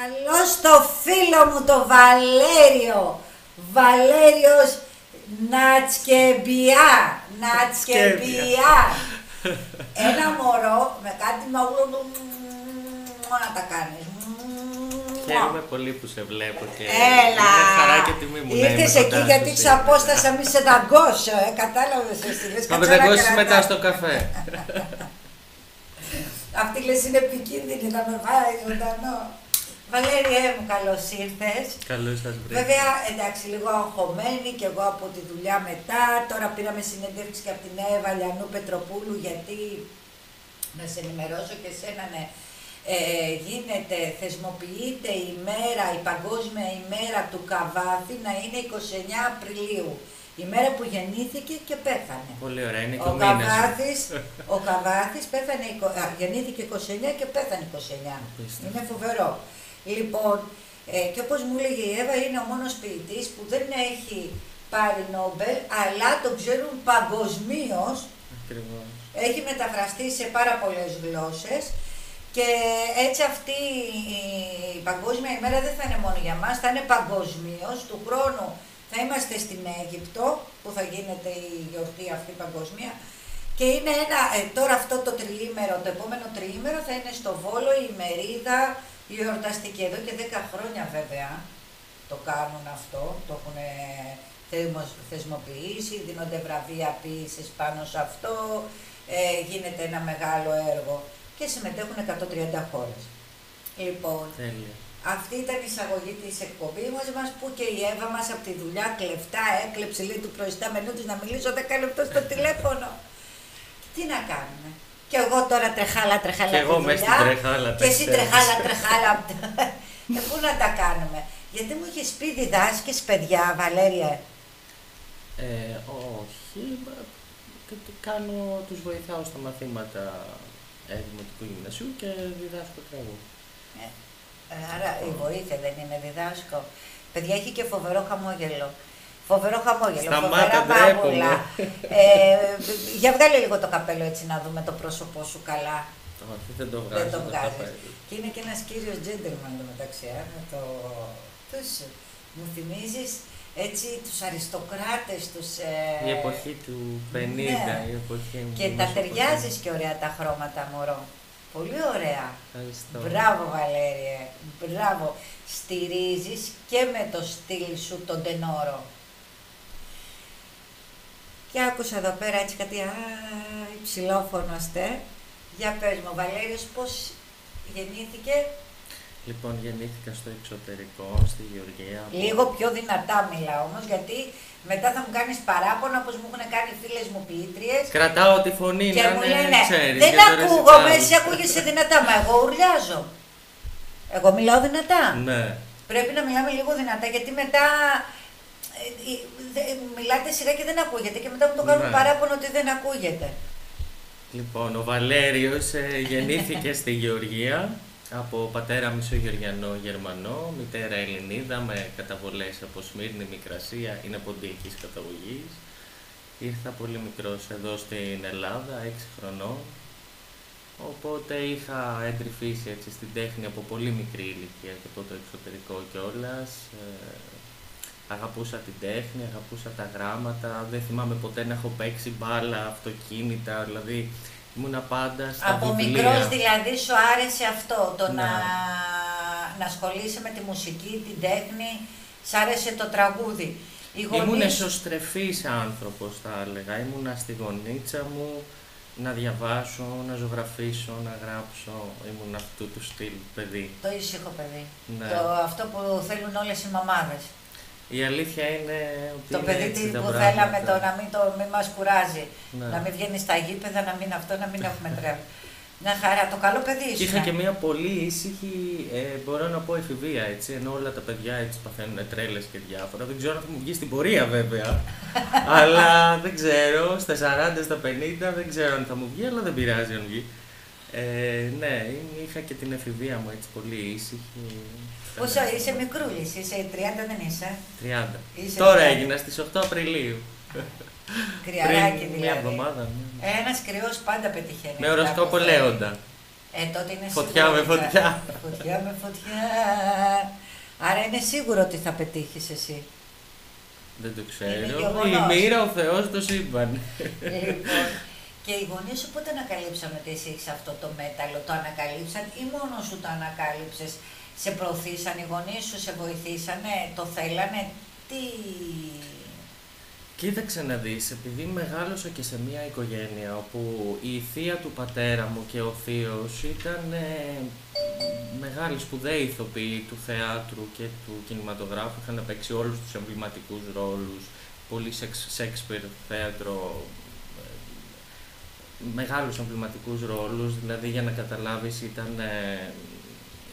Καλώ το φίλο μου το Βαλέριο. Βαλέριος Νατσκεμπιά. Ένα μωρό με κάτι μαγούλο να τα κάνεις. Χαίρομαι πολύ που σε βλέπω και έλα! είναι χαρά και τιμή μου να είμαι ήρθες εκεί γιατί σε απόστασα μη σε δαγκώσω, κατάλαβες εσύ. Θα με δαγκώσεις μετά στο καφέ. Αυτή λες είναι επικίνδυνη, θα με πάει ζωντανό. Βαλέριέ μου, καλώς ήρθες. Καλώς σας βρήκα. Βέβαια, εντάξει, λίγο αγχωμένη και εγώ από τη δουλειά μετά. Τώρα πήραμε συνέντευξη και από την Εύα Λιανού Πετροπούλου, γιατί να σε ενημερώσω και εσένα, ναι. Θεσμοποιείται η μέρα, η παγκόσμια ημέρα του Καβάθη να είναι 29 Απριλίου. Η μέρα που γεννήθηκε και πέθανε. Πολύ ωραία, είναι και ο μήνας. Ο Καβάθης πέθανε, γεννήθηκε 29 και πέθανε 29. Είναι φοβερό. Λοιπόν, και όπως μου έλεγε η Εύα, είναι ο μόνος ποιητής που δεν έχει πάρει Νόμπελ, αλλά τον ξέρουν παγκοσμίως. Ακριβώς. Έχει μεταφραστεί σε πάρα πολλές γλώσσες. Και έτσι αυτή η παγκόσμια ημέρα δεν θα είναι μόνο για μας, θα είναι παγκοσμίως. Του χρόνου θα είμαστε στην Αίγυπτο, που θα γίνεται η γιορτή αυτή παγκοσμία. Και είναι τώρα αυτό το τριήμερο, το επόμενο τριήμερο θα είναι στο Βόλο η ημερίδα γιορταστική. Εδώ και 10 χρόνια βέβαια το κάνουν αυτό, το έχουν θεσμοποιήσει, δίνονται βραβεία ποίησης πάνω σε αυτό, γίνεται ένα μεγάλο έργο. Και συμμετέχουν 130 χώρες. Λοιπόν, αυτή ήταν η εισαγωγή της εκπομπής μας, που και η Εύα μας από τη δουλειά κλεφτά έκλεψε, λέει, του προϊστάμενου της να μιλήσω 10 λεπτά στο τηλέφωνο. Τι να κάνουμε. Και εγώ τώρα τρεχάλα και τη εγώ δουλειά, μέσα στην τρεχάλα. και εσύ τρεχάλα. Πού να τα κάνουμε. Γιατί μου είχες πει διδάσκεις παιδιά, Βαλέρια. Όχι, τους βοηθάω στα μαθήματα δημοτικού γυμνασίου και διδάσκω τραγούδι. Άρα η βοήθεια δεν είναι διδάσκω. Παιδιά, έχει και φοβερό χαμόγελο. Φοβερό χαμόγελο, σταμάτα, φοβερά μάγουλα. Για βγάλε λίγο το καπέλο έτσι να δούμε το πρόσωπό σου καλά. Όχι, δεν το βγάζω. Δεν το βγάζεις. Και είναι και ένας κύριος gentleman το μεταξύ. Μου θυμίζεις έτσι τους αριστοκράτες, η εποχή του 50, ναι. Η εποχή μου. Και τα ταιριάζεις και ωραία τα χρώματα, μωρό. Πολύ ωραία. Ευχαριστώ. Μπράβο, Βαλέριε. Μπράβο. Στηρίζεις και με το στυλ σου τον τενόρο. Και άκουσα εδώ πέρα έτσι κάτι υψηλόφωνο. Για πες μου, Βαλέριος, πώς γεννήθηκε. Λοιπόν, γεννήθηκα στο εξωτερικό, στη Γεωργία. Λίγο πιο δυνατά μιλάω όμως, γιατί μετά θα μου κάνεις παράπονα, όπως μου έχουν κάνει φίλες μου ποιήτριες. Κρατάω τη φωνή και να μου είναι, λένε, ξέρεις, δεν ακούγομαι, εσύ ακούγεσαι δυνατά, μα εγώ ουρλιάζω. Εγώ μιλάω δυνατά. Ναι. Πρέπει να μιλάμε λίγο δυνατά, γιατί μετά μιλάτε σειρά και δεν ακούγεται και μετά μου το κάνουν παράπονο ότι δεν ακούγεται. Λοιπόν, ο Βαλέριος γεννήθηκε στη Γεωργία. Από πατέρα Μισογεωργιανό Γερμανό, μητέρα Ελληνίδα με καταβολές από Σμύρνη, Μικρασία, είναι ποντιακής καταγωγής. Ήρθα πολύ μικρός εδώ στην Ελλάδα, 6 χρονών, οπότε είχα εντρυφήσει έτσι στην τέχνη από πολύ μικρή ηλικία και από το εξωτερικό κιόλας. Αγαπούσα την τέχνη, αγαπούσα τα γράμματα, δεν θυμάμαι ποτέ να έχω παίξει μπάλα, αυτοκίνητα, δηλαδή ήμουνα πάντα στα από βιβλία. μικρός δηλαδή σου άρεσε αυτό, το να ασχολείσαι με τη μουσική, την τέχνη, σ' άρεσε το τραγούδι. Ήμουν εσωστρεφής άνθρωπος, θα έλεγα. Ήμουνα στη γωνίτσα μου να διαβάσω, να ζωγραφίσω, να γράψω. Ήμουν αυτού του στυλ παιδί. Το ήσυχο παιδί. Ναι. Αυτό που θέλουν όλες οι μαμάδες. Η αλήθεια είναι ότι το παιδί που θέλαμε μην μας κουράζει. Ναι. Να μην βγαίνει στα γήπεδα, να μην αυτό, να μην έχουμε τρέμο. Μια χαρά, το καλό παιδί ήσουν. Είχα και μια πολύ ήσυχη, μπορώ να πω, εφηβεία, έτσι, ενώ όλα τα παιδιά έτσι παθαίνουν τρέλες και διάφορα. Δεν ξέρω αν θα μου βγει στην πορεία βέβαια, αλλά δεν ξέρω, στα 40, στα 50 δεν ξέρω αν θα μου βγει, αλλά δεν πειράζει αν βγει. Ναι, είχα και την εφηβεία μου έτσι πολύ ήσυχη. Πόσο είσαι μικρούλης, είσαι 30 δεν είσαι? 30. Είσαι τώρα 30. έγινα στις 8 Απριλίου. Κρυαράκι δηλαδή. Μια εβδομάδα. Ένας κρυός πάντα πετυχαίνει. Με οροσκόπο Λέοντα. Τότε είναι Φωτιά σίγουρο με φωτιά. Φωτιά με φωτιά. Άρα είναι σίγουρο ότι θα πετύχεις εσύ. Δεν το Είναι ξέρω. γεγονός. Η μοίρα, ο Θεός, το σύμπαν. Λοιπόν, και οι γονείς σου πότε ανακαλύψαν ότι εσύ έχεις αυτό το μέταλλο, το ανακαλύψαν ή μόνο σου το ανακάλυψες, σε προωθήσαν οι γονείς σου, σε βοηθήσανε, το θέλανε, τι... Κοίταξε να δεις, επειδή μεγάλωσα και σε μια οικογένεια όπου η θεία του πατέρα μου και ο θείος ήταν μεγάλοι σπουδαίοι ηθοποιοί του θεάτρου και του κινηματογράφου, είχαν παίξει όλους τους εμβληματικούς ρόλους, πολύ Σέξπιρ, θέατρο, μεγάλους εμβληματικούς ρόλους, δηλαδή για να καταλάβεις ήταν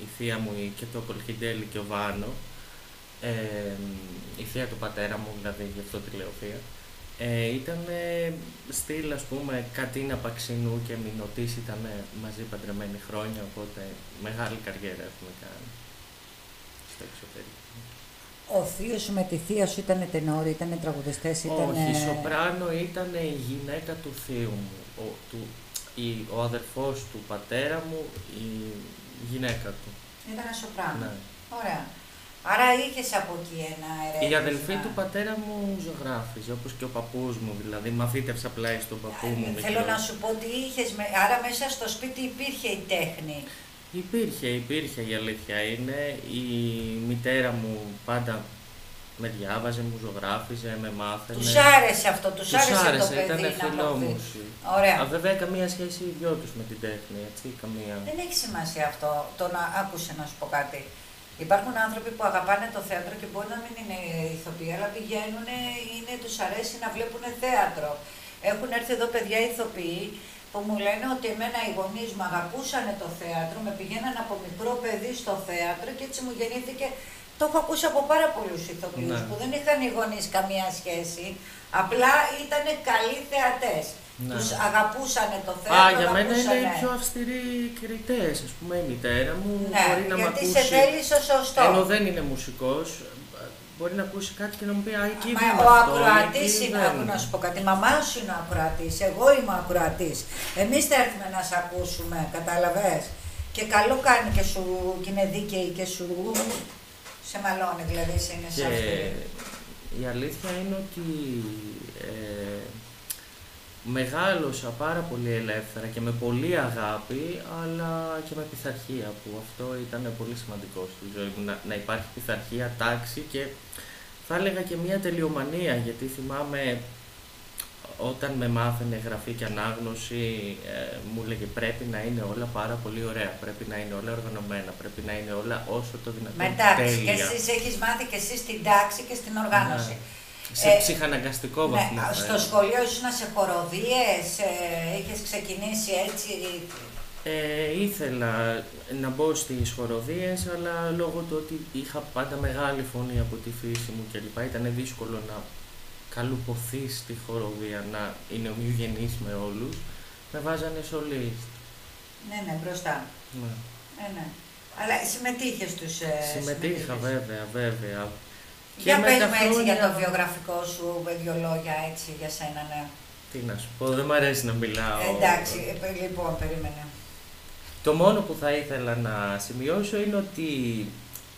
η θεία μου και το Κολχιντέλη και ο Βάνο, η θεία του πατέρα μου, δηλαδή γι' αυτό τη λέω θεία, ήταν στυλ, ας πούμε, Κατίνα Παξινού και Μινωτής, ήταν μαζί παντρεμένοι χρόνια, οπότε μεγάλη καριέρα έχουμε κάνει στο εξωτερικό. Ο θείος σου με τη θεία σου ήταν τενόροι, ήταν τραγουδιστές, ήταν... Όχι, η σοπράνο ήταν η γυναίκα του θείου μου, ο αδερφός του πατέρα μου, η γυναίκα του. Ήταν σοπράνο. Ναι. Ωραία. Άρα είχες από εκεί ένα ερέθισμα. Η αδελφή του πατέρα μου ζωγράφιζε, όπως και ο παππούς μου, δηλαδή μαθήτευσα πλάι στον παππού μου. Θέλω να σου πω ότι είχες, άρα μέσα στο σπίτι υπήρχε η τέχνη. Υπήρχε, η αλήθεια είναι. Η μητέρα μου πάντα με διάβαζε, μου ζωγράφιζε, με μάθαινε. Τους άρεσε αυτό, τους άρεσε το παιδί ήταν να φιλόμους. Ωραία. Βέβαια, καμία σχέση οι δυο τους με την τέχνη, έτσι, καμία. Δεν έχει σημασία αυτό, το να άκουσε να σου πω κάτι. Υπάρχουν άνθρωποι που αγαπάνε το θέατρο και μπορεί να μην είναι ηθοποιοί, αλλά πηγαίνουν, τους αρέσει να βλέπουν θέατρο. Έχουν έρθει εδώ παιδιά ηθοποιοί που μου λένε ότι εμένα οι γονείς μου αγαπούσαν το θέατρο, με πηγαίναν από μικρό παιδί στο θέατρο και έτσι μου γεννήθηκε. Το έχω ακούσει από πάρα πολλούς ηθοποιούς που δεν είχαν οι γονείς καμία σχέση, απλά ήταν καλοί θεατές. Ναι. Τους αγαπούσαν το θέατρο. Για μένα είναι οι πιο αυστηροί κριτές. Ας πούμε, η μητέρα μου μπορεί να μ' ακούσει. Γιατί σε θέλει στο σωστό. Ενώ δεν είναι μουσικός, μπορεί να ακούσει κάτι και να μου πει «Α, εκεί δεν Ο ακροατής είναι, να σου πω κάτι, η μαμά σου είναι ο ακροατής, εγώ είμαι ο ακροατής. Εμείς θα έρθουμε να σε ακούσουμε, κατάλαβες. Και καλό κάνει και είναι δίκαιη και σου σε μαλώνει, δηλαδή είναι σε αυτή. Η αλήθεια είναι ότι μεγάλωσα πάρα πολύ ελεύθερα και με πολύ αγάπη, αλλά και με πειθαρχία, που αυτό ήταν πολύ σημαντικό στη ζωή μου, να υπάρχει πειθαρχία, τάξη και θα έλεγα και μια τελειομανία, γιατί θυμάμαι όταν με μάθαινε γραφή και ανάγνωση, μου έλεγε πρέπει να είναι όλα πάρα πολύ ωραία, πρέπει να είναι όλα οργανωμένα, πρέπει να είναι όλα όσο το δυνατόν τέλεια. Και εσείς έχεις μάθει και εσείς την τάξη και στην οργάνωση. Σε ψυχαναγκαστικό βαθμό. Στο σχολείο ήσουν σε χοροδίες, είχες ξεκινήσει έτσι. Ήθελα να μπω στις χοροδίες, αλλά λόγω του ότι είχα πάντα μεγάλη φωνή από τη φύση μου κλπ. Ήταν δύσκολο να καλουποθείς στη χοροδία, να είναι ομοιογενής με όλους. Με βάζανε σολίστ. Ναι, μπροστά. Ναι. Αλλά συμμετείχες στους... Συμμετείχα, βέβαια. Για πες μου έτσι για το βιογραφικό σου, δύο λόγια έτσι για σένα, ναι. Τι να σου πω, δεν μ' αρέσει να μιλάω. Εντάξει, λοιπόν, περίμενε. Το μόνο που θα ήθελα να σημειώσω είναι ότι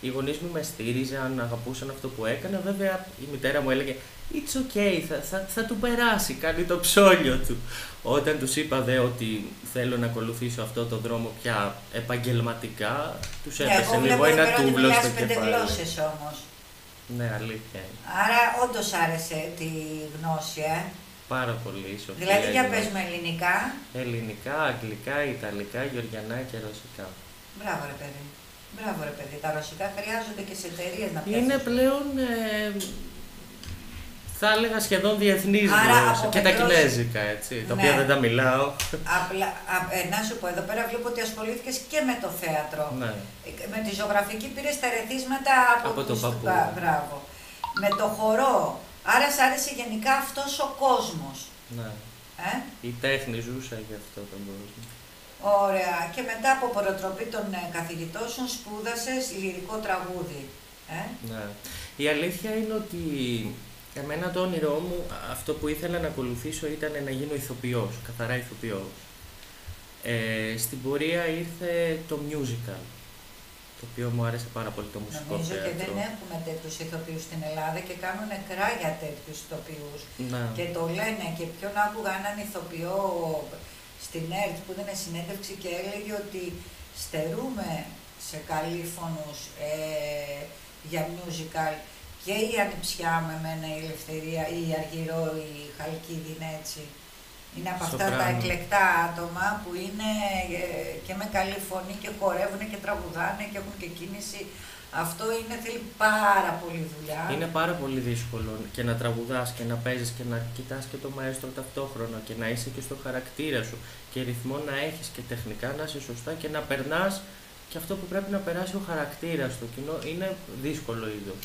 οι γονείς μου με στήριζαν, αγαπούσαν αυτό που έκανα. Βέβαια, η μητέρα μου έλεγε «It's okay, θα του περάσει, κάνει το ψώνιο του». Όταν τους είπα δε ότι θέλω να ακολουθήσω αυτό το δρόμο πια επαγγελματικά, τους έπεσε λίγο ένα τούβλο στο κεφάλι. 5 γλώσσες όμως. Ναι, αλήθεια είναι. Άρα όντως άρεσε τη γνώση, Πάρα πολύ, Σοφία. Δηλαδή, για πες με ελληνικά. Ελληνικά, αγγλικά, ιταλικά, γεωργιανά και ρωσικά. Μπράβο ρε παιδί. Τα ρωσικά χρειάζονται και σε εταιρείες να πιάσεις. Είναι πλέον, θα έλεγα σχεδόν διεθνής γλώσσα. Και τα κινέζικα, έτσι, τα οποία δεν τα μιλάω. Απλά, να σου πω, εδώ πέρα βλέπω ότι ασχολήθηκες και με το θέατρο. Ναι. Με τη ζωγραφική πήρες τα ερεθίσματα από τον παππού. Μπράβο. Με το χορό. Άρα σ' άρεσε γενικά αυτός ο κόσμος. Ναι. Η τέχνη ζούσα για αυτό τον κόσμο. Ωραία. Και μετά από προτροπή των καθηγητών σου σπούδασες λυρικό τραγούδι. Ναι. Η αλήθεια είναι ότι εμένα το όνειρό μου, αυτό που ήθελα να ακολουθήσω ήταν να γίνω ηθοποιός, καθαρά ηθοποιός. Στην πορεία ήρθε το musical, το οποίο μου άρεσε πάρα πολύ, το μουσικό Νομίζω θέατρο. και δεν έχουμε τέτοιους ηθοποιούς στην Ελλάδα και κάνουν κράγια τέτοιους ηθοποιούς. Να. Και το λένε, και ποιον άκουγα έναν ηθοποιό στην ΕΡΤ που έδινε συνέντευξη και έλεγε ότι στερούμε σε καλήφωνους για musical, και η Ανιψιά με εμένα, η Ελευθερία, η Αργυρό, η Χαλκίδη είναι έτσι. Είναι από αυτά τα εκλεκτά άτομα που είναι και με καλή φωνή και χορεύουν και τραγουδάνε και έχουν και κίνηση. Αυτό θέλει πάρα πολύ δουλειά. Είναι πάρα πολύ δύσκολο και να τραγουδάς και να παίζεις και να κοιτάς και το μαέστρο ταυτόχρονα και να είσαι και στο χαρακτήρα σου και ρυθμό να έχεις και τεχνικά να είσαι σωστά και να περνάς και αυτό που πρέπει να περάσει ο χαρακτήρας στο κοινό. Είναι δύσκολο είδος.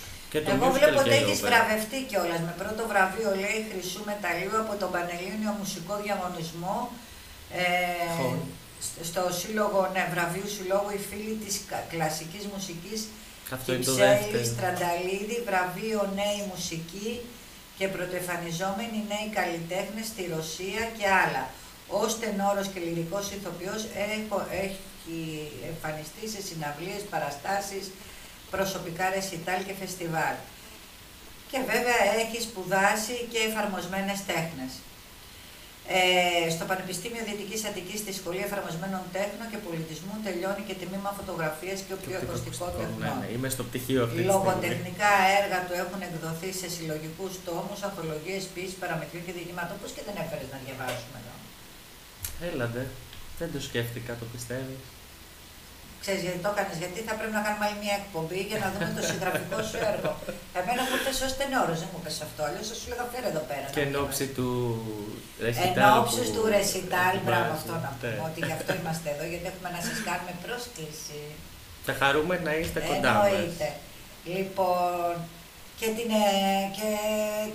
Εγώ βλέπω ότι έχεις βραβευτεί κιόλας με πρώτο βραβείο, λέει, χρυσού μεταλλίου από τον Πανελλήνιο Μουσικό Διαγωνισμό στο σύλλογο, βραβείου συλλόγου οι φίλοι της κλασικής μουσικής Κυψέλης Τρανταλίδη, βραβείο Νέη Μουσική και πρωτοεμφανιζόμενοι νέοι καλλιτέχνες στη Ρωσία και άλλα. Ως τενόρος και λυρικός ηθοποιός έχει εμφανιστεί σε συναυλίες, παραστάσεις, προσωπικά ρεσιτάλ και φεστιβάλ. Και βέβαια έχει σπουδάσει και εφαρμοσμένες τέχνες. Στο Πανεπιστήμιο Δυτικής Αττικής στη Σχολή Εφαρμοσμένων Τέχνων και Πολιτισμού τελειώνει και τμήμα φωτογραφίας και οπτικοακουστικό τεχνών. Ναι, είμαι στο πτυχίο αυτή. Λογοτεχνικά έργα του έχουν εκδοθεί σε συλλογικούς τόμους, ανθολογίες, ποίησης, παραμετριών και διηγημάτων. Πώς και δεν έφερες να διαβάσουμε εδώ? Έλατε, δεν το σκέφτηκα, το πιστεύεις? Ξέρεις γιατί το έκανες? Γιατί θα πρέπει να κάνουμε άλλη μια εκπομπή για να δούμε το συγγραφικό σου έργο. Εμένα μου είπες ως τενόρος, δεν μου είπες αυτό, αλλιώς θα σου λέγα φέρε εδώ πέρα. Και εν ώψη του ρεσιτάλ. Εν ώψη του ρεσιτάλ, μπράβο, αυτό να πούμε, ότι γι' αυτό είμαστε εδώ, γιατί έχουμε να σας κάνουμε πρόσκληση. Θα χαρούμε να είστε κοντά μας. Εννοείται. Λοιπόν, και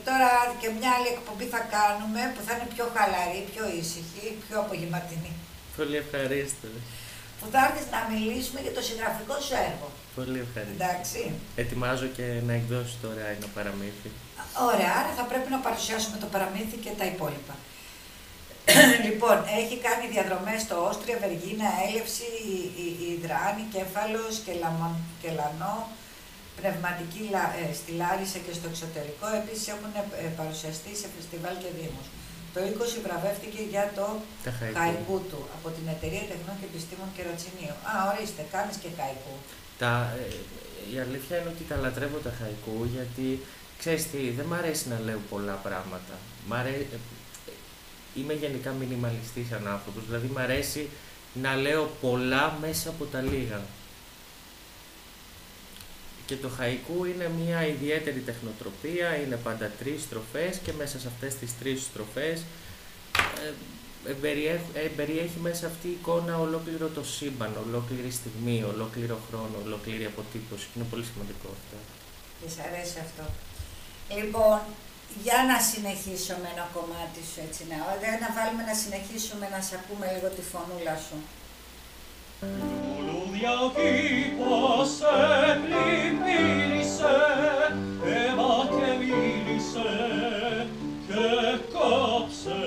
τώρα και μια άλλη εκπομπή θα κάνουμε που θα είναι πιο χαλαρή, πιο ήσυχη, πιο απογευματινή. Πολύ ευχαρίστω. Που θα έρθεις να μιλήσουμε για το συγγραφικό σου έργο. Πολύ ευχαριστώ. Εντάξει. Ετοιμάζω και να εκδώσω τώρα ένα παραμύθι. Ωραία, άρα θα πρέπει να παρουσιάσουμε το παραμύθι και τα υπόλοιπα. Λοιπόν, έχει κάνει διαδρομές στο Όστρια, Βεργίνα, Έλευση, Ιδράνη, Κέφαλος και Λανό, πνευματική στη Λάρισα και στο εξωτερικό. Επίσης έχουν παρουσιαστεί σε φεστιβάλ και δήμους. Το 20 βραβεύτηκε για το χαϊκού του από την Εταιρεία Τεχνών και Επιστήμων Κερατσινίου. Ορίστε, κάνεις και χαϊκού. Η αλήθεια είναι ότι τα λατρεύω τα χαϊκού, γιατί ξέρεις τι, δεν μ' αρέσει να λέω πολλά πράγματα. Είμαι γενικά μινιμαλιστής σαν άνθρωπος, δηλαδή μ' αρέσει να λέω πολλά μέσα από τα λίγα. Και το χαϊκού είναι μια ιδιαίτερη τεχνοτροπία, είναι πάντα 3 στροφές και μέσα σε αυτές τις 3 στροφές περιέχει μέσα αυτή η εικόνα ολόκληρο το σύμπαν, ολόκληρη στιγμή, ολόκληρο χρόνο, ολόκληρη αποτύπωση. Είναι πολύ σημαντικό αυτό. Της αρέσει αυτό. Λοιπόν, για να συνεχίσουμε ένα κομμάτι σου έτσι, να βάλουμε να συνεχίσουμε να σε ακούμε λίγο τη φωνούλα σου. Λουλούδια ο κήπος πλημμύρισε, αίμα και μίλησε και κόψε,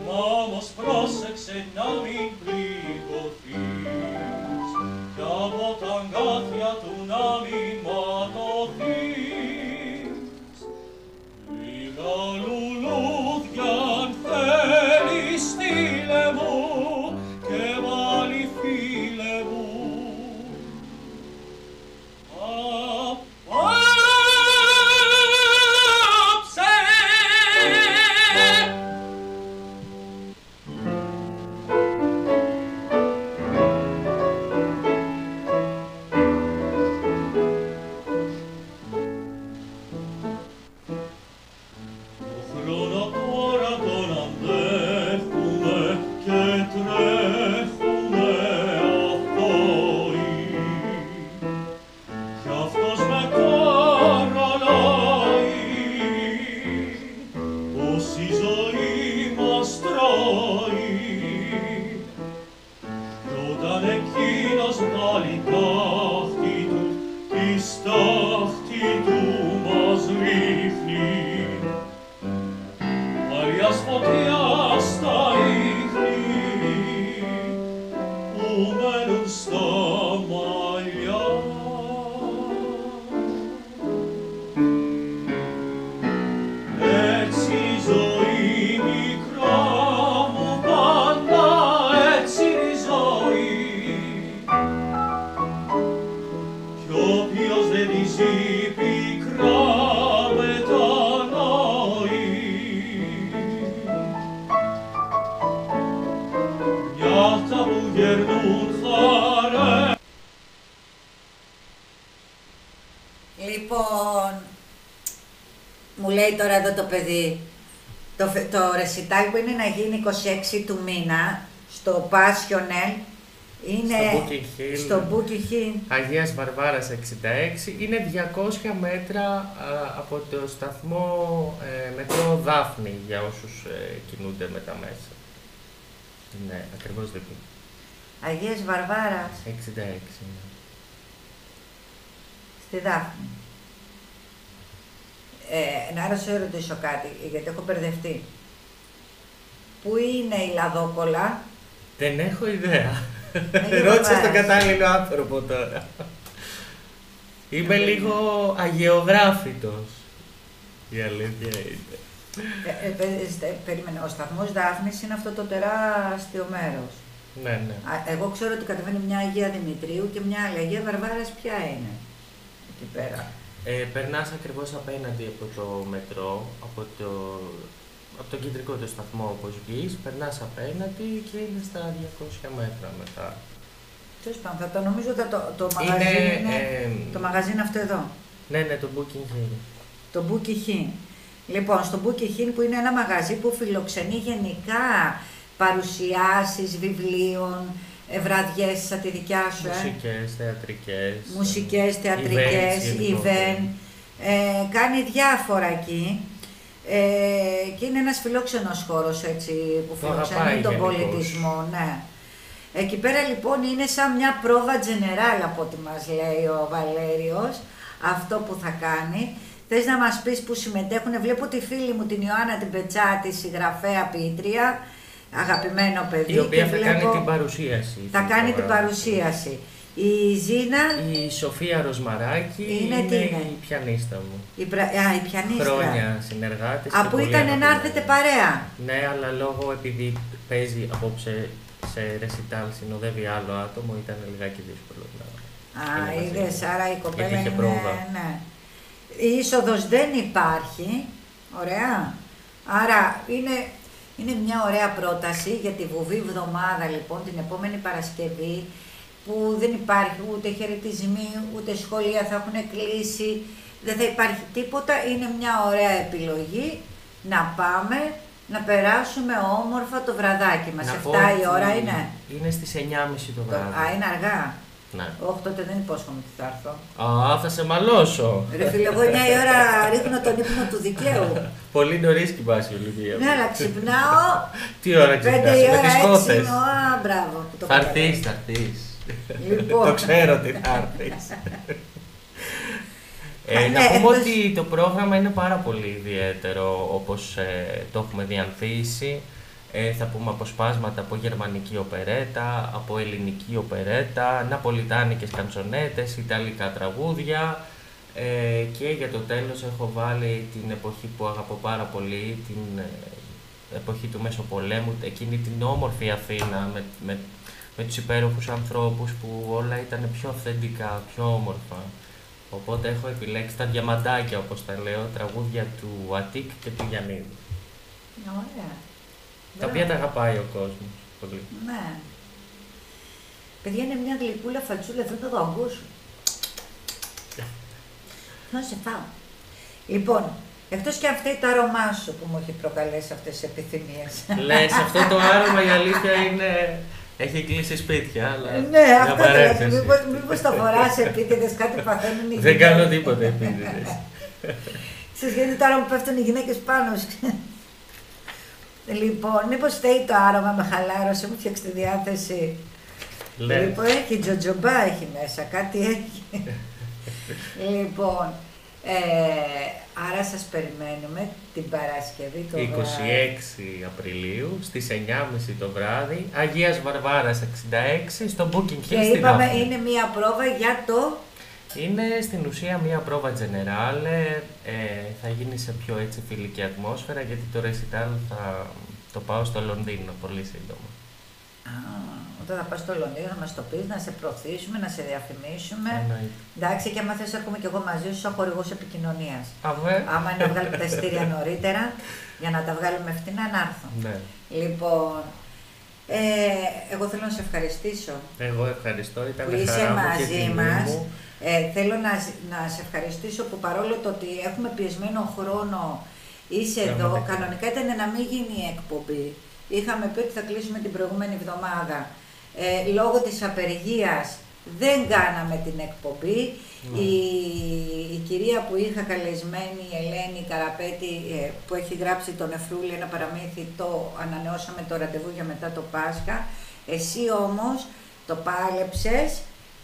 μα όμως πρόσεξε να μην πληγωθείς κι από τα αγκάθια του να μην ματωθείς. Λίγα λουλούδια αν θέλεις στείλε μου και βάλει φίλε μου. Απόψε! δυσί πικρά μετανοεί. Νιάτα που γερνούν χαρέ. Λοιπόν, μου λέει τώρα εδώ το παιδί, το ρεσιτάλ που είναι να γίνει 26 του μήνα, στο Πάσιονελ, είναι στο Μπούκι Χιλ, Αγίας Βαρβάρας 66, είναι 200 μέτρα από το σταθμό μετρό Δάφνη, για όσους κινούνται με τα μέσα. Ναι, ακριβώς δίπλα. Αγίας Βαρβάρας, 66, ναι. στη Δάφνη. Να σε ρωτήσω κάτι, γιατί έχω μπερδευτεί. Πού είναι η Λαδόκολα? Δεν έχω ιδέα. Αγία Ρώτησες τον Βαρβάρας. κατάλληλο άνθρωπο τώρα. Είμαι λίγο αγεωγράφητος. Η αλήθεια είναι. Περίμενε, ο σταθμός Δάφνης είναι αυτό το τεράστιο μέρος. Ναι, ναι. Εγώ ξέρω ότι κατεβαίνει μια Αγία Δημητρίου και μια άλλη. Αγία Βαρβάρας ποια είναι εκεί πέρα? Περνάς ακριβώς απέναντι από το μετρό, από τον κεντρικό το σταθμό όπως βγεις, περνάς απέναντι και είναι στα 200 μέτρα μετά. Τέλος πάντων, θα το νομίζω ότι το μαγαζί είναι, το μαγαζί είναι αυτό εδώ. Ναι, ναι, το Booking Hill. Το Bookie Hill. Λοιπόν, στο Bookie Hill που είναι ένα μαγαζί που φιλοξενεί γενικά παρουσιάσεις βιβλίων, βραδιές σαν τη δικιά σου, Μουσικές, θεατρικές. Μουσικές, θεατρικές, event, κάνει διάφορα εκεί. Και είναι ένας φιλόξενος χώρος έτσι, που φιλοξενεί τον πολιτισμό. Ναι. Εκεί πέρα λοιπόν είναι σαν μια πρόβα general από ό,τι μας λέει ο Βαλέριος, αυτό που θα κάνει. Θες να μας πεις που συμμετέχουν? Βλέπω τη φίλη μου την Ιωάννα την Πετσάτη, συγγραφέα ποιήτρια, αγαπημένο παιδί. Η οποία και θα κάνει την παρουσίαση. Θα κάνει την παρουσίαση. Η Ζήνα. Η Σοφία Ροσμαράκη είναι η πιανίστα μου. Η πιανίστρα. Χρόνια συνεργάτης. Από ήταν να έρθετε παρέα. Ναι, αλλά λόγω επειδή παίζει απόψε σε ρεσιτάλ, συνοδεύει άλλο άτομο, ήταν λιγάκι δύσκολο να. Είδες, άρα η κοπέλα είχε είναι. πρόβα. Ναι. Η είσοδος δεν υπάρχει. Ωραία. Άρα είναι μια ωραία πρόταση για τη βουβή εβδομάδα λοιπόν, την επόμενη Παρασκευή, που δεν υπάρχει ούτε χαιρετισμοί, ούτε σχολεία θα έχουν κλείσει, δεν θα υπάρχει τίποτα. Είναι μια ωραία επιλογή να πάμε, να περάσουμε όμορφα το βραδάκι μας. 7 η ώρα είναι. Είναι στις 9.30 το βράδυ. Είναι αργά. Ναι. Όχι, τότε δεν υπόσχομαι ότι θα έρθω. Α, θα σε μαλώσω. Ρε φίλε, εγώ 9 η ώρα ρίχνω τον ύπνο του δικαίου. Πολύ νωρίς κοιμάσαι, Ολυβία. Ναι, αλλά ξυπνάω. Τι ώρα ξυπνάς? 5 η Με ώρα τις έτσι. κότες. Μπράβο. Θα έρθεις, θα έρθεις. Λοιπόν. Το ξέρω ότι θα έρθεις. Να πούμε ότι το πρόγραμμα είναι πάρα πολύ ιδιαίτερο όπως το έχουμε διανθίσει. Θα πούμε αποσπάσματα από γερμανική οπερέτα, από ελληνική οπερέτα, ναπολιτάνικες καντσονέτες, ιταλικά τραγούδια και για το τέλος έχω βάλει την εποχή που αγαπώ πάρα πολύ, την εποχή του Μεσοπολέμου, εκείνη την όμορφη Αθήνα με τους υπέροχους ανθρώπους που όλα ήταν πιο αυθεντικά, πιο όμορφα. Οπότε έχω επιλέξει τα διαμαντάκια, όπως τα λέω, τραγούδια του Αττικ και του Γιαννίδη. Ωραία. Τα οποία τα αγαπάει ο κόσμος πολύ. Ναι. Παιδιά, είναι μια γλυκούλα φατσούλα, θέλω να το ακούσω. Θα σε φάω. Λοιπόν, εκτός και αυτή το άρωμά σου που μου έχει προκαλέσει αυτές τις επιθυμίες. Λες, αυτό το άρωμα η αλήθεια είναι. Έχει κλείσει σπίτια, αλλά. Ναι, αυτό δηλαδή. Μήπως το φοράς επίτηδες, κάτι παθαίνουν οι γυναίκες. Δεν κάνω τίποτα επίτηδες. Ξέρεις, γιατί τώρα μου πέφτουν οι γυναίκες πάνω σου. Λοιπόν, μήπως φταίει το άρωμα, με χαλάρωσε, μου φτιάξει τη διάθεση. Λοιπόν, έχει τζοτζομπά, έχει μέσα, κάτι έχει. Λοιπόν, άρα σας περιμένουμε την Παρασκευή το 26 Απριλίου στις 9.30 το βράδυ, Αγίας Βαρβάρας 66, στο Booking Hill. Και είπαμε είναι μία πρόβα για το. Είναι στην ουσία μία πρόβα generale, θα γίνει σε πιο έτσι φιλική ατμόσφαιρα, γιατί το recital θα το πάω στο Λονδίνο πολύ σύντομα. Όταν θα πας στο Λονδίνο να μας το πεις, να σε προωθήσουμε, να σε διαφημίσουμε. Εντάξει, και άμα θες έρχομαι και εγώ μαζί σου σαν χορηγός επικοινωνίας. Άμα είναι να βγάλουμε τα εισιτήρια νωρίτερα, για να τα βγάλουμε φτηνά, να έρθω. Ναι. Λοιπόν, εγώ θέλω να σε ευχαριστήσω. Εγώ ευχαριστώ, ήταν που είσαι μαζί μας. μου. Θέλω να σε ευχαριστήσω που παρόλο το ότι έχουμε πιεσμένο χρόνο, είσαι εδώ. Κανονικά ήταν να μην γίνει η εκπομπή. Είχαμε πει ότι θα κλείσουμε την προηγούμενη εβδομάδα. Λόγω της απεργίας δεν κάναμε την εκπομπή. Η κυρία που είχα καλεσμένη, η Ελένη Καραπέτη, που έχει γράψει τον Εφρούλη ένα παραμύθι, το ανανεώσαμε το ραντεβού για μετά το Πάσχα. Εσύ όμως το πάλεψες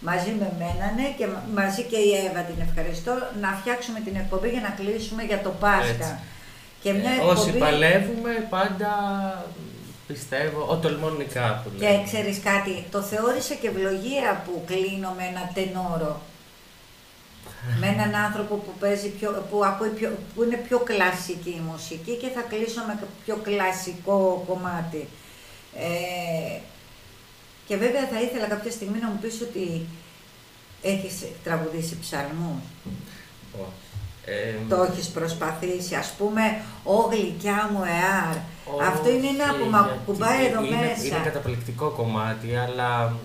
μαζί με μένα, και μαζί και η Εύα, την ευχαριστώ, να φτιάξουμε την εκπομπή για να κλείσουμε για το Πάσχα. Και μια εκπομπή... Όσοι παλεύουμε πάντα... Πιστεύω, τολμονικά που λέει. Και ξέρεις κάτι, το θεώρησα και ευλογία που κλείνω με ένα τενόρο. Με έναν άνθρωπο που παίζει που είναι πιο κλασική η μουσική, και θα κλείσω με πιο κλασικό κομμάτι. Και βέβαια θα ήθελα κάποια στιγμή να μου πεις ότι έχεις τραγουδήσει ψαλμούς. Το έχεις προσπαθήσει, ας πούμε, «Ω γλυκιά μου εάρ». Αυτό είναι ένα που με ακουμπάει εδώ μέσα. Είναι καταπληκτικό κομμάτι, αλλά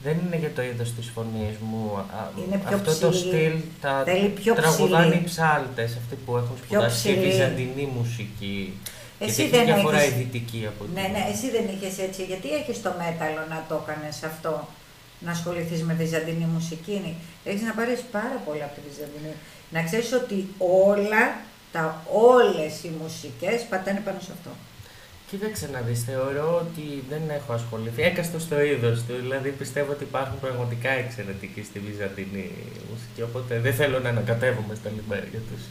δεν είναι για το είδος της φωνής μου. Είναι πιο αυτό ψηλή. Το στυλ τα τραγουδάνε οι ψάλτες, αυτοί που έχουν σπουδάσει και βυζαντινή μουσική. Εσύ και δεν διαφορά έχεις... ειδητική από την... Ναι, εσύ δεν είχες έτσι. Γιατί έχεις το μέταλλο να το έκανες αυτό, να ασχοληθείς με βυζαντινή μουσική? Έχεις να πάρεις πάρα πολλά από τη βυζαντινή. Να ξέρεις ότι όλες οι μουσικές πατάνε πάνω σε αυτό. Κοίταξε να δεις, θεωρώ ότι δεν έχω ασχοληθεί. Έκαστο στο είδος του, δηλαδή πιστεύω ότι υπάρχουν πραγματικά εξαιρετικοί στη βυζαντινή μουσική, οπότε δεν θέλω να ανακατεύομαι στα λιμπέρια τους.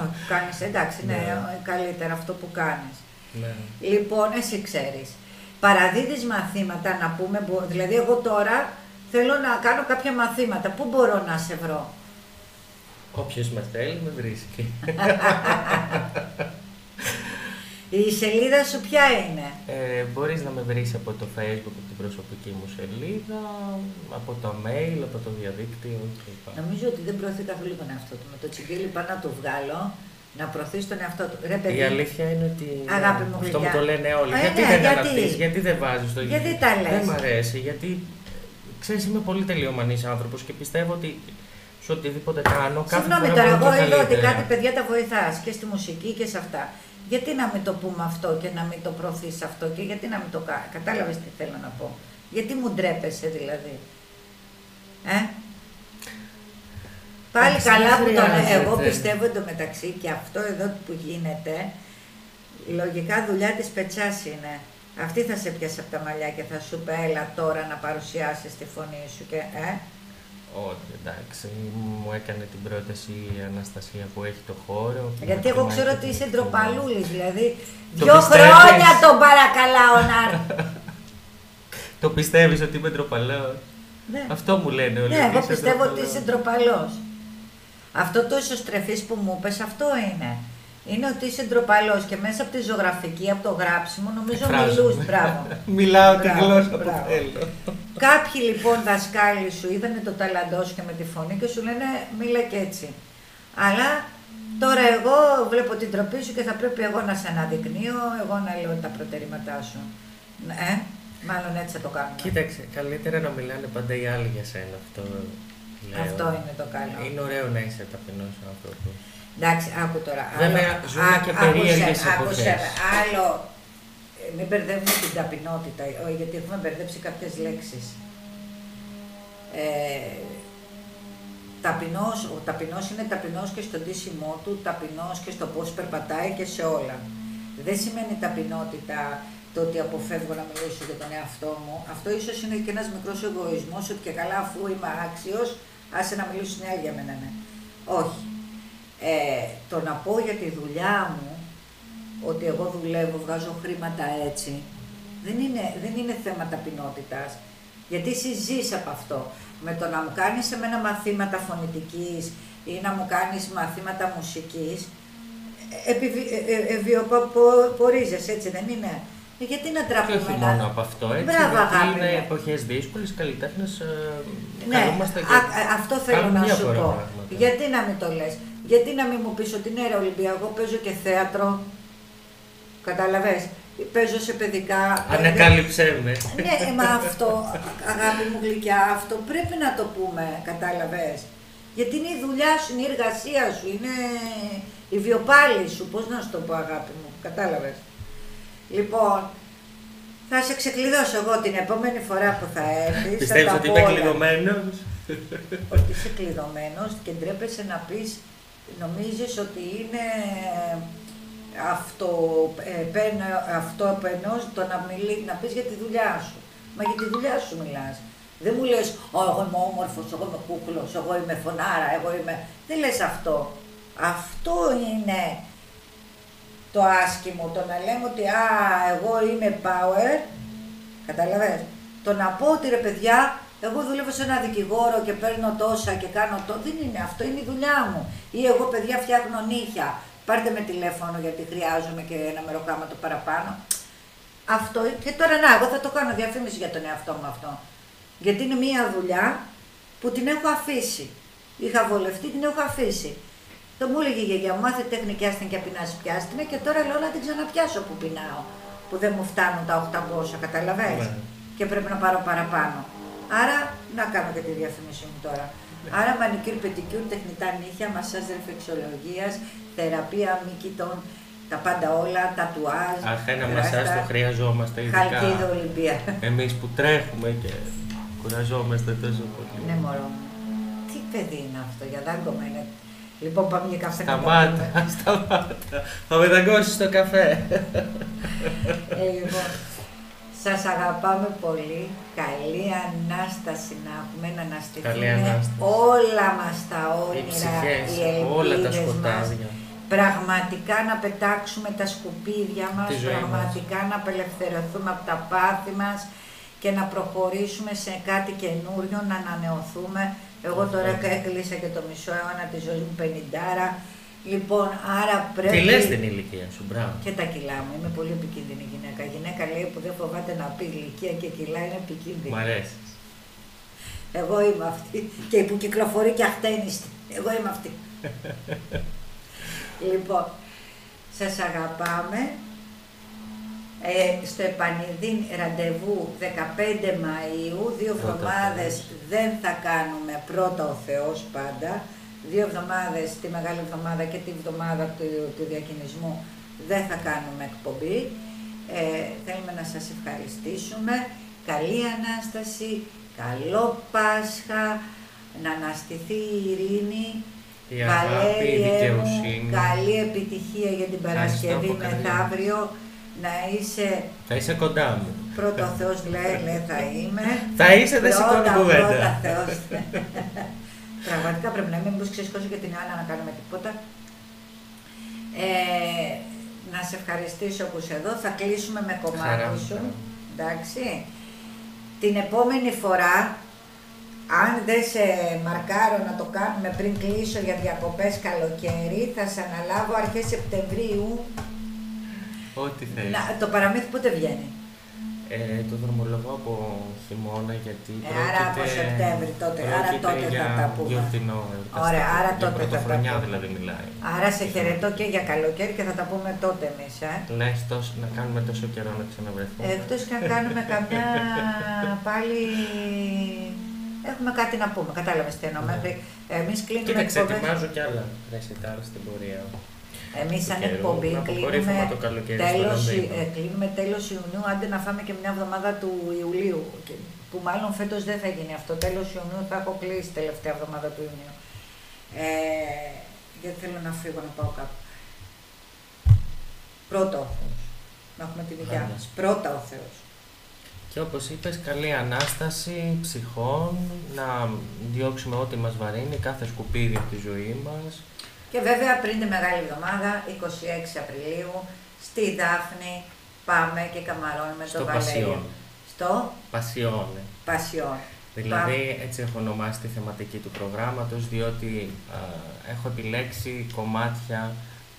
Όχι, κάνεις, εντάξει, ναι, καλύτερα αυτό που κάνεις. Ναι. Λοιπόν, εσύ ξέρεις, παραδίδεις μαθήματα, να πούμε, δηλαδή εγώ τώρα θέλω να κάνω κάποια μαθήματα, πού μπορώ να σε βρω? Όποιος με θέλει με βρίσκει. Η σελίδα σου ποια είναι? Μπορείς να με βρεις από το Facebook, από την προσωπική μου σελίδα, από το mail, από το διαδίκτυο κλπ. Νομίζω ότι δεν προωθεί καθόλου τον εαυτό του. Με το τσιγκίλι πάνω να το βγάλω, να προωθείς τον εαυτό του. Ρε, παιδί, η αλήθεια είναι ότι αγάπη μου, αυτό μου το λένε όλοι. Γιατί δεν αναπτύσσεις, γιατί δεν βάζεις το γιατί τα λες? Δεν μ' αρέσει, γιατί ξέρεις, είμαι πολύ τελειομανής άνθρωπος και πιστεύω ότι σε οτιδήποτε κάνω, κάθε φορά. Συγγνώμη τώρα, εγώ είδα ότι κάτι παιδιά τα βοηθάς και στη μουσική και σε αυτά. Γιατί να μην το πούμε αυτό και να μην το προωθείς αυτό, και γιατί να μην το κάνεις? Κατάλαβες τι θέλω να πω? Γιατί μου ντρέπεσαι δηλαδή? Πάλι καλά που τον... Εγώ πιστεύω εντωμεταξύ, και αυτό εδώ που γίνεται, λογικά δουλειά της πετσάς είναι. Αυτή θα σε πιάσει από τα μαλλιά και θα σου πει, έλα τώρα να παρουσιάσεις τη φωνή σου και... Όχι, εντάξει, μου έκανε την πρόταση η Αναστασία που έχει το χώρο. Γιατί εγώ ξέρω ότι είσαι ντροπαλούλης, δηλαδή 2 χρόνια τον παρακαλάω να... Το πιστεύεις ότι είμαι ντροπαλός? Ναι. Αυτό μου λένε όλοι. Ναι, εγώ πιστεύω ότι είσαι ντροπαλός. Αυτό το ισοστρεφής που μου είπες, αυτό είναι. Είναι ότι είσαι ντροπαλός και μέσα από τη ζωγραφική, από το γράψιμο, νομίζω μιλούς. Μπράβο. Μιλάω τη γλώσσα που θέλω. Κάποιοι λοιπόν δασκάλοι σου είδανε το ταλαντό σου και με τη φωνή και σου λένε μίλα και έτσι. Αλλά τώρα εγώ βλέπω την τροπή σου και θα πρέπει εγώ να σε αναδεικνύω, εγώ να λέω τα προτερήματά σου. Μάλλον έτσι θα το κάνουμε. Κοίταξε, καλύτερα να μιλάνε πάντα οι άλλοι για σένα, αυτό λέω. Αυτό είναι το καλό. Είναι ωραίο να είσαι ταπεινός άνθρωπος. Εντάξει, άκου τώρα. Βέβαια, ζούμε και περίεργες εποχές. Άλλο, μην μπερδεύουμε την ταπεινότητα, γιατί έχουμε μπερδέψει κάποιες λέξεις. Ο ταπεινός είναι ταπεινός και στον ντύσιμό του, ταπεινός και στο πώς περπατάει και σε όλα. Δεν σημαίνει ταπεινότητα το ότι αποφεύγω να μιλήσω για τον εαυτό μου. Αυτό ίσως είναι και ένας μικρός εγωισμός, ότι και καλά αφού είμαι άξιος, άσε να μιλήσουν οι άλλοι για μένα, ναι. Όχι. Το να πω για τη δουλειά μου, ότι εγώ δουλεύω, βγάζω χρήματα έτσι, δεν είναι θέμα ταπεινότητας, γιατί εσύ ζεις από αυτό. Με το να μου κάνεις εμένα μαθήματα φωνητικής ή να μου κάνεις μαθήματα μουσικής, βιοπορίζεσαι, έτσι δεν είναι? Γιατί να Και τραπούμε όχι μόνο από αυτό, έτσι, Μπράβο, γιατί αγάπη είναι μου. εποχές δύσκολες, καλλιτέχνες Ναι, καλούμαστε και αυτό θέλω κάνουμε να σου διάφορα πω. πράγματα. Γιατί να μην το λες. Γιατί να μην μου πεις ότι ναι, ρε Ολυμπία, εγώ παίζω και θέατρο. Καταλαβες. Παίζω σε παιδικά. Ανακάλυψέ με. Ναι, μα αυτό, αγάπη μου γλυκιά, αυτό πρέπει να το πούμε, κατάλαβες. Γιατί είναι η δουλειά σου, είναι η εργασία σου, είναι η βιοπάλη σου, πώς να σου το πω αγάπη μου, κατάλαβες. Λοιπόν, θα σε ξεκλειδώσω εγώ την επόμενη φορά που θα έρθεις. Πιστεύεις ότι είμαι κλειδωμένος? Ότι είσαι κλειδωμένος και ντρέπεσαι να πεις, νομίζεις ότι είναι αυτοπενός το να πεις για τη δουλειά σου. Μα για τη δουλειά σου μιλάς. Δεν μου λες, εγώ είμαι όμορφος, εγώ είμαι κούκλος, εγώ είμαι φωνάρα, εγώ είμαι... Δεν λες αυτό. Αυτό είναι το άσχημο, το να λέμε ότι εγώ είμαι power, καταλαβες. Το να πω ότι ρε παιδιά, εγώ δουλεύω σε ένα δικηγόρο και παίρνω τόσα και κάνω δεν είναι αυτό, είναι η δουλειά μου. Ή εγώ παιδιά φτιάχνω νύχια, πάρτε με τηλέφωνο γιατί χρειάζομαι και ένα μεροκάματο παραπάνω. Αυτό, και τώρα να, εγώ θα το κάνω διαφήμιση για τον εαυτό μου αυτό. Γιατί είναι μια δουλειά που την έχω αφήσει. Είχα βολευτεί, την έχω αφήσει. Το μου έλεγε η γιαγιά μου, μάθε τεχνική άστην και πεινάσει πιάστηνε και τώρα λέω να την ξαναπιάσω που πεινάω. Που δεν μου φτάνουν τα 800, καταλαβες. Ναι. Και πρέπει να πάρω παραπάνω. Άρα, να κάνω και τη διαφήμιση μου τώρα. Άρα, μανικюρ, πετικюρ, τεχνητά νύχια, μασάζ ρεφλεξολογίας, θεραπεία μύκητων, τα πάντα όλα, τατουάζ. Αχ, ένα μασάζ το χρειαζόμαστε, Χαλκίδα Ολυμπία. εμείς που τρέχουμε και κουραζόμαστε τόσο πολύ. Ναι, μωρό μου. Τι παιδί είναι αυτό, για δάγκωμα είναι. Λοιπόν, πάμε για καφέ. Σταμάτα. Θα με δαγκώσεις στο καφέ. Λοιπόν, σας αγαπάμε πολύ. Καλή Ανάσταση να έχουμε, να αναστηθούν όλα μας τα όνειρα, οι όλα τα ελπίδες μας. σκοτάδια. Πραγματικά να πετάξουμε τα σκουπίδια μας, πραγματικά να απελευθερωθούμε από τα πάθη μας και να προχωρήσουμε σε κάτι καινούριο, να ανανεωθούμε. Εγώ τώρα έκλεισα και το μισό αιώνα της ζωής μου 50. Λοιπόν, άρα πρέπει... Τι λες την ηλικία σου, μπράβο. Και τα κιλά μου, είμαι πολύ επικίνδυνη γυναίκα. Γυναίκα λέει που δεν φοβάται να πει ηλικία και κιλά είναι επικίνδυνη. Μ' αρέσει. Εγώ είμαι αυτή και που κυκλοφορεί και αχτένιστη. Εγώ είμαι αυτή. Λοιπόν, σας αγαπάμε. Στο Επανειδήν ραντεβού 15 Μαΐου, 2 εβδομάδες δεν θα κάνουμε, πρώτα ο Θεός πάντα, 2 εβδομάδες τη Μεγάλη Εβδομάδα και τη Εβδομάδα του Διακινησμού δεν θα κάνουμε εκπομπή. Θέλουμε να σας ευχαριστήσουμε. Καλή Ανάσταση, καλό Πάσχα, να αναστηθεί η ειρήνη, Η αγάπη, η δικαιοσύνη. καλή επιτυχία για την Παρασκευή μεθαύριο. Να είσαι... Θα είσαι κοντά μου. Πρώτα ο Θεός λέει θα είμαι. Θα είσαι, δεν σηκώνω κουβέντα. Πρώτα Θεός. Πραγματικά πρέπει να είμαι, μήπως ξεσηκώσω και την Άννα να κάνουμε τίποτα. Να σε ευχαριστήσω που είσαι εδώ. Θα κλείσουμε με κομμάτι σου. Εντάξει. Την επόμενη φορά, αν δεν σε μαρκάρω να το κάνουμε πριν κλείσω για διακοπές καλοκαίρι, θα σε αναλάβω αρχές Σεπτεμβρίου. Ό,τι θέλεις. Το παραμύθι πότε βγαίνει? Το δρομολογώ από χειμώνα γιατί άρα από Σεπτέμβρη τότε, άρα τότε θα τα πούμε. Γιορτινό, Ωραία, άρα τότε θα τα πρωτοχρονιά πούμε. δηλαδή μιλάει. Άρα σε χαιρετώ και για καλοκαίρι και θα τα πούμε τότε εμείς, Λες να κάνουμε τόσο καιρό να ξαναβρεθούμε. Εκτός και να κάνουμε καμιά πάλι... Έχουμε κάτι να πούμε, κατάλαβες τι εννοώ. Εμείς κλείνουμε Κοίταξε, εκπομπές. ετοιμάζω κι άλλα ρεσιτάλ στην πορεία. Εμείς σαν εκπομπή κλείνουμε τέλος Ιουνίου, άντε να φάμε και μια εβδομάδα του Ιουλίου, που μάλλον φέτος δεν θα γίνει αυτό, τέλος Ιουνίου θα έχω κλείσει τελευταία εβδομάδα του Ιουνίου. Γιατί θέλω να φύγω να πάω κάπου. Πρώτα ο Θεός, να έχουμε τη δικιά μας, πρώτα ο Θεός. Και όπως είπες, καλή Ανάσταση ψυχών, να διώξουμε ό,τι μας βαρύνει, κάθε σκουπίδι από τη ζωή μας. Και βέβαια πριν τη Μεγάλη Εβδομάδα, 26 Απριλίου, στη Δάφνη πάμε και καμαρώνουμε το Βαλέριο. Στο Πασιόν. Δηλαδή έτσι έχω ονομάσει τη θεματική του προγράμματος, διότι έχω επιλέξει κομμάτια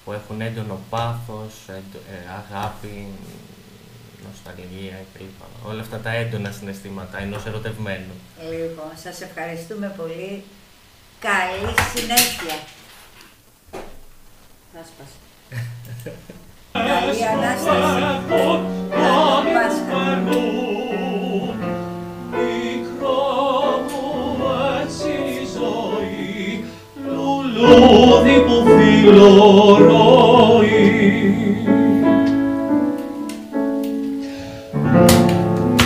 που έχουν έντονο πάθος, αγάπη, νοσταλγία κλπ. Όλα αυτά τα έντονα συναισθήματα ενός ερωτευμένου. Λοιπόν, σας ευχαριστούμε πολύ. Καλή συνέχεια. Θα σπάσει. Καλή Ανάσταση. Καλό Πάσχα. Λουλούδι που φιλορροεί,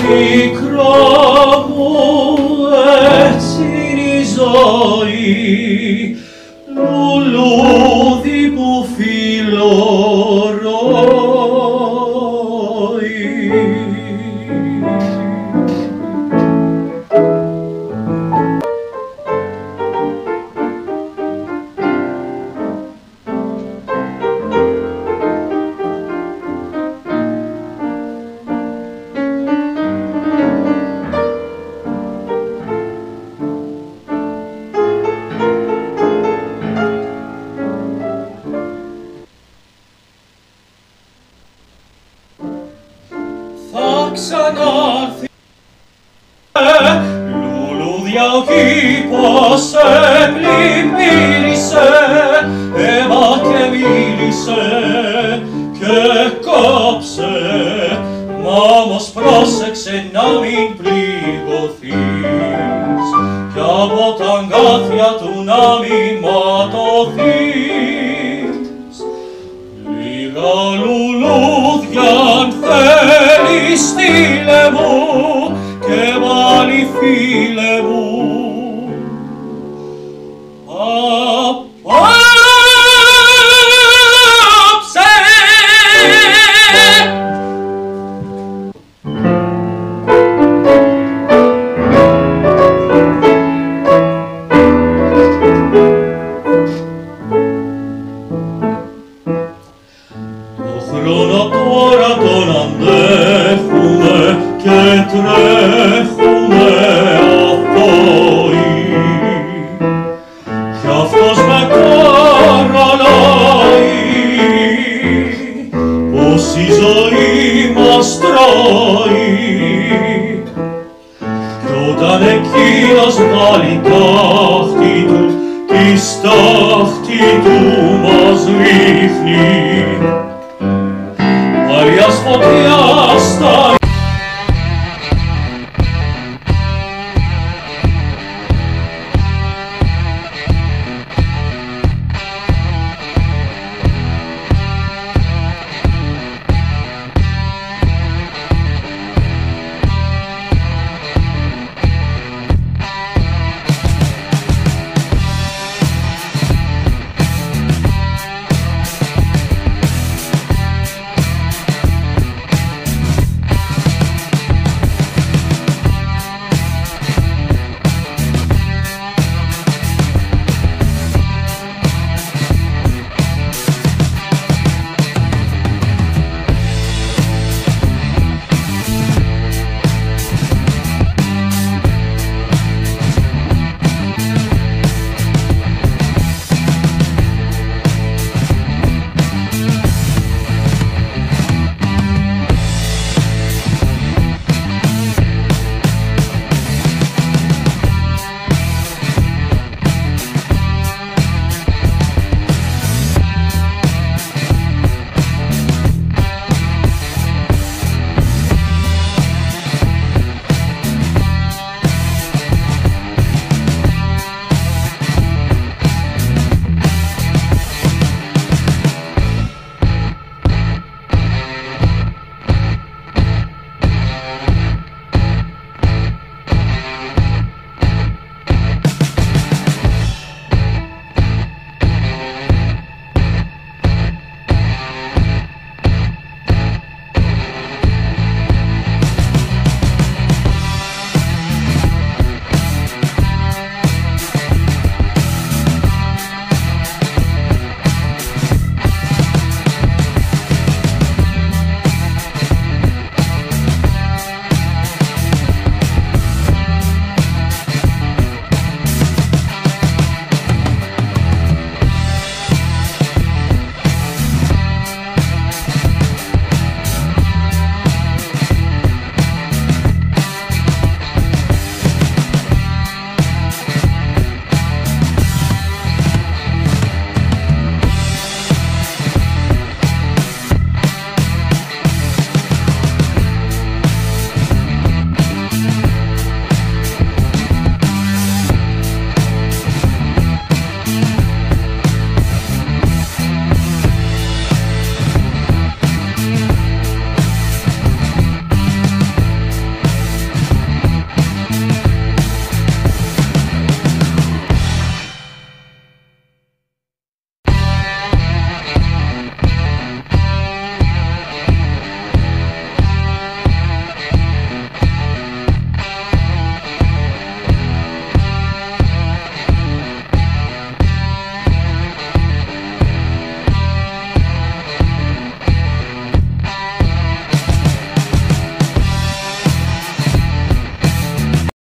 μικρό μου έτσι είναι η ζωή, λουλούδι που φιλορροεί. Ξανάρθει λουλούδια ο κήπος πλημμύρισε, αίμα και μίλησε και κόψε, μα όμως πρόσεξε να μην πληγωθείς κι από τα αγκάθια του να μην ματωθείς. Λίγα λουλούδια αν θέλεις στείλε μου και πάλι φίλε μου, απόψε. Χρόνο τώρα τον αντέχουμε και τρέχουμε αθώοι κι αυτός με καραλάει πως η ζωή μας τρώει κι όταν εκείνος βάλει